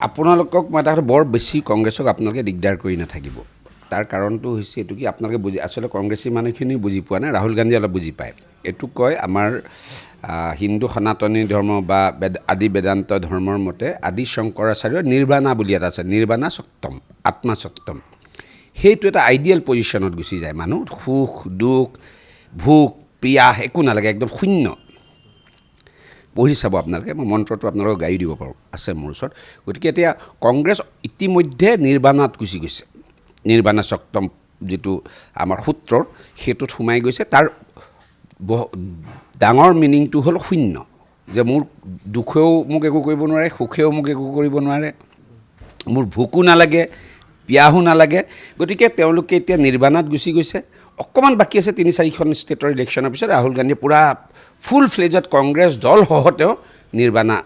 আপোনালোকক মই এটা বৰ বেছি কংগ্ৰেছক আপোনালোকে দিগদাৰ কৰি নাথাকিব। তাৰ কাৰণটো হৈছে এইটো কি আপোনালোকে আচলতে কংগ্ৰেছী মানুহখিনি বুজি পোৱা নাই, ৰাহুল গান্ধী অলপ বুজি পায়। এইটো কয় আমাৰ হিন্দু সনাতনী ধৰ্ম বা আদি বেদান্ত ধৰ্মৰ মতে আদি শংকৰাচাৰ্যৰ নিৰ্বাণা বুলি এটা আছে, নিৰ্বাণা সত্যম, আত্মা সত্যম। সেইটো এটা আইডিয়েল পজিশ্যনত গুচি যায় মানুহ, সুখ দুখ ভোক পিয়াহ একো নালাগে, একদম শূন্য। পঢ়ি চাব আপোনালোকে, মই মন্ত্ৰটো আপোনালোকক গাই দিব পাৰোঁ, আছে মোৰ ওচৰত। গতিকে এতিয়া কংগ্ৰেছ ইতিমধ্যে নিৰ্বাণাত গুচি গৈছে, নিৰ্বাণা সত্যম যিটো আমাৰ সূত্ৰৰ সেইটোত সোমাই গৈছে। তাৰ ডাঙৰ মিনিংটো হ'ল শূন্য, যে মোৰ দুখেও মোক একো কৰিব নোৱাৰে, সুখেও মোক একো কৰিব নোৱাৰে, মোৰ ভোকো নালাগে পিয়াহো নালাগে। গতিকে তেওঁলোকে এতিয়া নিৰ্বাণাত গুচি গৈছে। অকণমান বাকী আছে ৩-৪খন ষ্টেটৰ ইলেকশ্যনৰ পিছত ৰাহুল গান্ধীয়ে পূৰা ফুল ফ্লেজত কংগ্ৰেছ দলসহ তেওঁ নিৰ্বাণা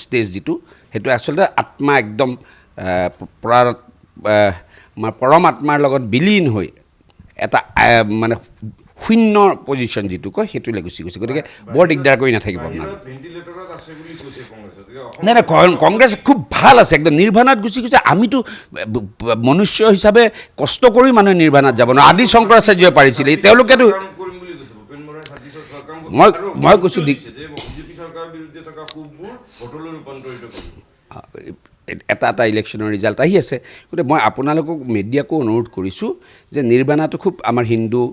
ষ্টেজ যিটো সেইটো আচলতে আত্মা একদম পৰম আত্মাৰ লগত বিলীন হৈ এটা মানে শূন্য পজিশ্যন যিটো কয় সেইটোলৈ গুচি গৈছে। গতিকে বৰ দিগদাৰ কৰি নাথাকিব আপোনালোকে। নাই নাই, কংগ্ৰেছ খুব ভাল আছে, একদম নিৰ্বাণাত গুচি গৈছে। আমিতো মনুষ্য হিচাপে কষ্ট কৰি মানুহে নিৰ্বাণাত যাব নোৱাৰে। আদি শংকৰাচাৰ্যই পাৰিছিলে, তেওঁলোকেতো মই কৈছোঁ এটা এটা ইলেকশ্যনৰ ৰিজাল্ট আহি আছে। গতিকে মই আপোনালোকক মিডিয়াকো অনুৰোধ কৰিছোঁ যে নিৰ্বাণাটো খুব আমাৰ হিন্দু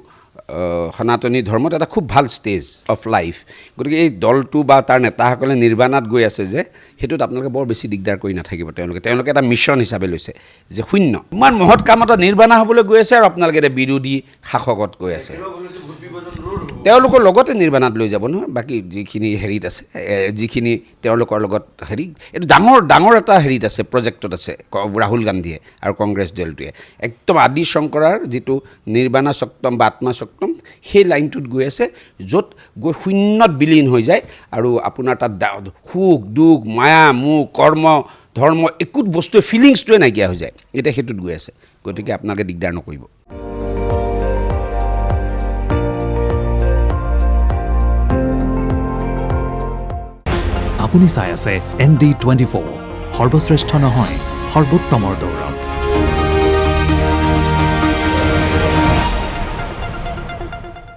সনাতনী ধৰ্মত এটা খুব ভাল ষ্টেজ অফ লাইফ। গতিকে এই দলটো বা তাৰ নেতাসকলে নিৰ্বাণাত গৈ আছে যে সেইটোত আপোনালোকে বৰ বেছি দিগদাৰ কৰি নাথাকিব। তেওঁলোকে এটা মিছন হিচাপে লৈছে যে শূন্য, ইমান মহৎ কাম এটা নিৰ্বাণা হ'বলৈ গৈ আছে, আৰু আপোনালোকে এতিয়া বিৰোধী শাসকত গৈ আছে। তেওঁলোকৰ লগতে নিৰ্বাণাত লৈ যাব নহয়, বাকী যিখিনি হেৰিত আছে, যিখিনি তেওঁলোকৰ লগত হেৰি, এইটো ডাঙৰ ডাঙৰ এটা হেৰিত আছে, প্ৰজেক্টত আছে ৰাহুল গান্ধীয়ে আৰু কংগ্ৰেছ দলটোৱে। একদম আদি শংকৰাৰ যিটো নিৰ্বাণা সত্যম বা আত্মা সত্যম সেই লাইনটোত গৈ আছে, য'ত গৈ শূন্যত বিলীন হৈ যায় আৰু আপোনাৰ তাত সুখ দুখ মায়া মোহ কৰ্ম ধৰ্ম একো বস্তুৱে ফিলিংছটোৱে নাইকিয়া হৈ যায়। এতিয়া সেইটোত গৈ আছে। গতিকে আপোনালোকে দিগদাৰ নকৰিব। আপুনি চাই আছে ND24, সৰ্বশ্ৰেষ্ঠ নহয় সৰ্বোত্তমৰ দৌৰত।